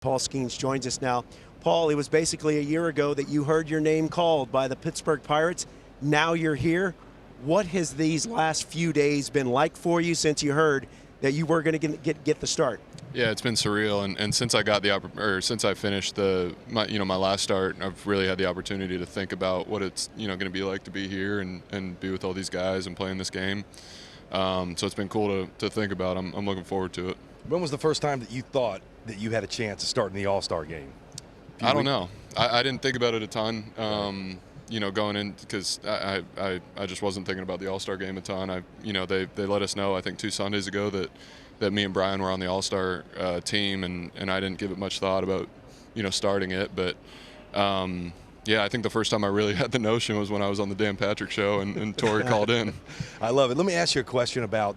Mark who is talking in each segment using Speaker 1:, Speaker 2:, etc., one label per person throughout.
Speaker 1: Paul Skenes joins us now. Paul, it was basically a year ago that you heard your name called by the Pittsburgh Pirates. Now you're here. What has these last few days been like for you since you heard that you were going to get the start?
Speaker 2: Yeah, it's been surreal, and since I got since I finished my last start, I've really had the opportunity to think about what it's going to be like to be here and be with all these guys and playing this game. So it's been cool to think about. I'm looking forward to it.
Speaker 3: When was the first time that you thought that you had a chance to start in the All-Star game?
Speaker 2: I don't know. I didn't think about it a ton. Going in, because I just wasn't thinking about the All-Star game a ton. They let us know, I think 2 Sundays ago, that me and Brian were on the All-Star team, and I didn't give it much thought about starting it. But yeah, I think the first time I really had the notion was when I was on the Dan Patrick Show and Tori called in.
Speaker 3: I love it. Let me ask you a question about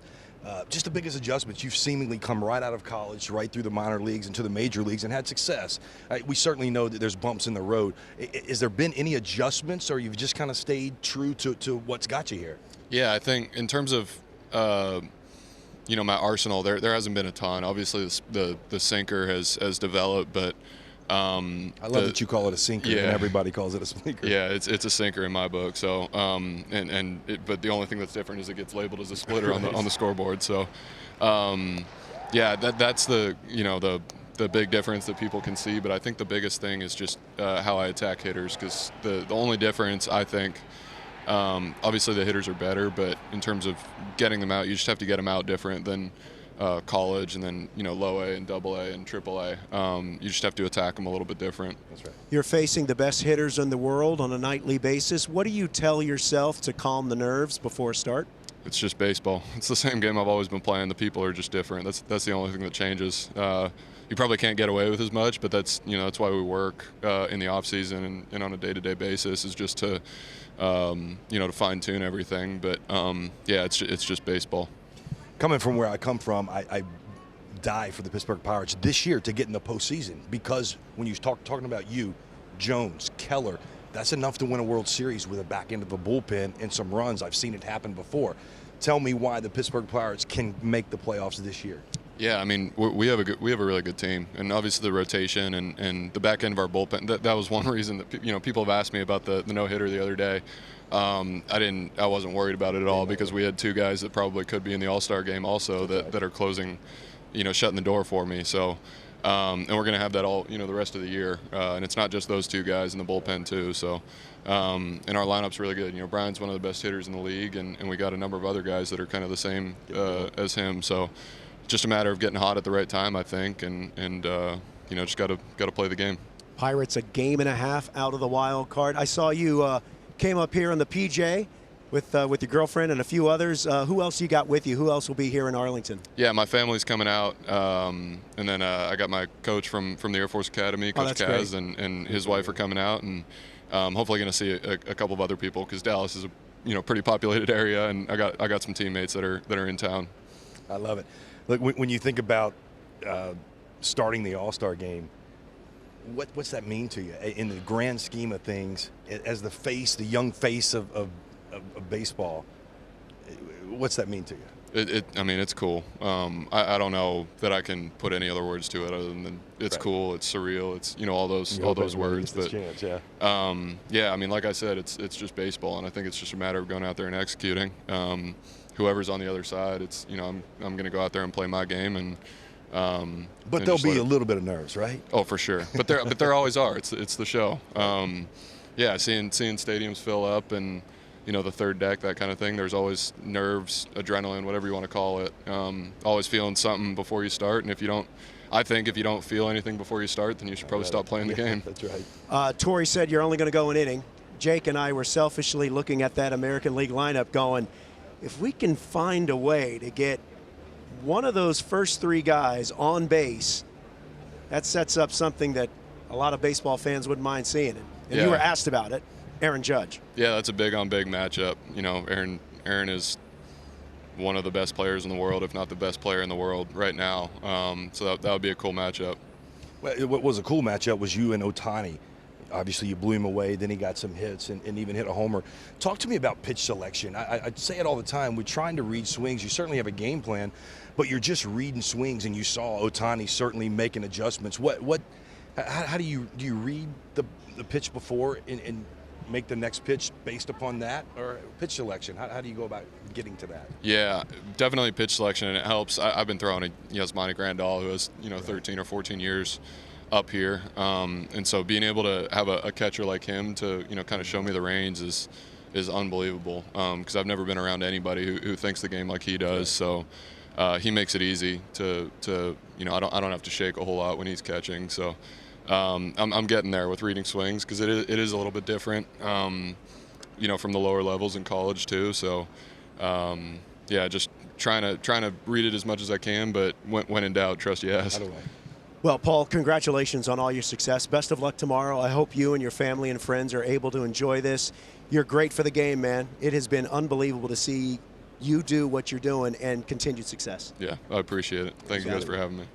Speaker 3: just the biggest adjustments. You've seemingly come right out of college, right through the minor leagues into the major leagues and had success. We certainly know that there's bumps in the road. Has there been any adjustments, or you've just kind of stayed true to what's got you here? Yeah,
Speaker 2: I think in terms of my arsenal, there hasn't been a ton. Obviously, the sinker has developed, but
Speaker 3: I love that you call it a sinker, and everybody calls it a sinker.
Speaker 2: Yeah, it's a sinker in my book. So, but the only thing that's different is it gets labeled as a splitter
Speaker 3: right.
Speaker 2: on the scoreboard. So, yeah, that's the big difference that people can see. But I think the biggest thing is just how I attack hitters, because the only difference, I think, obviously the hitters are better, but in terms of getting them out, you just have to get them out different than college, and then low A and double A and triple A. You just have to attack them a little bit different.
Speaker 3: That's right.
Speaker 1: You're facing the best hitters in the world on a nightly basis. What do you tell yourself to calm the nerves before a start?
Speaker 2: It's just baseball. It's the same game I've always been playing. The people are just different. That's the only thing that changes. You probably can't get away with as much, but that's why we work in the off season and on a day-to-day basis, is just to to fine-tune everything. But yeah, it's just baseball.
Speaker 3: Coming from where I come from, I die for the Pittsburgh Pirates this year to get in the postseason, because when you talking about you, Jones, Keller, that's enough to win a World Series with a back end of a bullpen and some runs. I've seen it happen before. Tell me why the Pittsburgh Pirates can make the playoffs this year.
Speaker 2: Yeah, I mean, we have a really good team, and obviously the rotation and the back end of our bullpen. That was one reason that people have asked me about the no-hitter the other day. I wasn't worried about it at all, because we had 2 guys that probably could be in the All-Star game also that are closing, shutting the door for me. So, and we're going to have that all, the rest of the year. And it's not just those 2 guys in the bullpen too. So, and our lineup's really good. Brian's one of the best hitters in the league, and we got a number of other guys that are kind of the same as him. So, just a matter of getting hot at the right time, I think, and just got to play the game.
Speaker 1: Pirates a game and a half out of the wild card. I saw you came up here on the PJ with your girlfriend and a few others. Who else you got with you? Who else will be here in Arlington?
Speaker 2: Yeah, my family's coming out, and then I got my coach from the Air Force Academy, Coach Kaz, and his wife are coming out, and hopefully going to see a couple of other people, because Dallas is a pretty populated area, and I got some teammates that are in town.
Speaker 3: I love it. Look, when you think about starting the All-Star game, what's that mean to you in the grand scheme of things, as the young face of baseball? What's that mean to you?
Speaker 2: I mean, it's cool. I don't know that I can put any other words to it other than it's cool, it's surreal, it's all those words. But
Speaker 3: chance, yeah.
Speaker 2: Yeah, I mean, like I said, it's just baseball, and I think it's just a matter of going out there and executing. Whoever's on the other side, it's I'm going to go out there and play my game, and
Speaker 3: but there'll be a little bit of nerves, right?
Speaker 2: Oh, for sure. But there always are. It's the show. Yeah, seeing stadiums fill up, and the third deck, that kind of thing. There's always nerves, adrenaline, whatever you want to call it. Always feeling something before you start, and if you don't feel anything before you start, then you should probably stop playing the game.
Speaker 3: That's right.
Speaker 1: Tori said you're only going to go an inning. Jake and I were selfishly looking at that American League lineup, going, if we can find a way to get one of those first 3 guys on base, that sets up something that a lot of baseball fans wouldn't mind seeing. And you were asked about it, Aaron Judge.
Speaker 2: Yeah, that's a big-on-big matchup. Aaron is one of the best players in the world, if not the best player in the world right now. So that would be a cool matchup.
Speaker 3: Well, what was a cool matchup was you and Ohtani. obviously you blew him away. Then he got some hits and even hit a homer. Talk to me about pitch selection. I say it all the time. We're trying to read swings. You certainly have a game plan, but you're just reading swings, and you saw Ohtani certainly making adjustments. How do you read the pitch before and make the next pitch based upon that, or pitch selection? How do you go about getting to that?
Speaker 2: Yeah, definitely pitch selection, and it helps. I've been throwing a Yasmani Grandal, who has 13 or 14 years up here, and so being able to have a catcher like him to kind of show me the reins is unbelievable, because I've never been around anybody who thinks the game like he does. So he makes it easy to I don't have to shake a whole lot when he's catching. So I'm getting there with reading swings, because it is a little bit different, from the lower levels in college too. So just trying to read it as much as I can, but when in doubt, trust yes.
Speaker 1: Well, Paul, congratulations on all your success. Best of luck tomorrow. I hope you and your family and friends are able to enjoy this. You're great for the game, man. It has been unbelievable to see you do what you're doing, and continued success.
Speaker 2: Yeah, I appreciate it. Thank you guys for having me.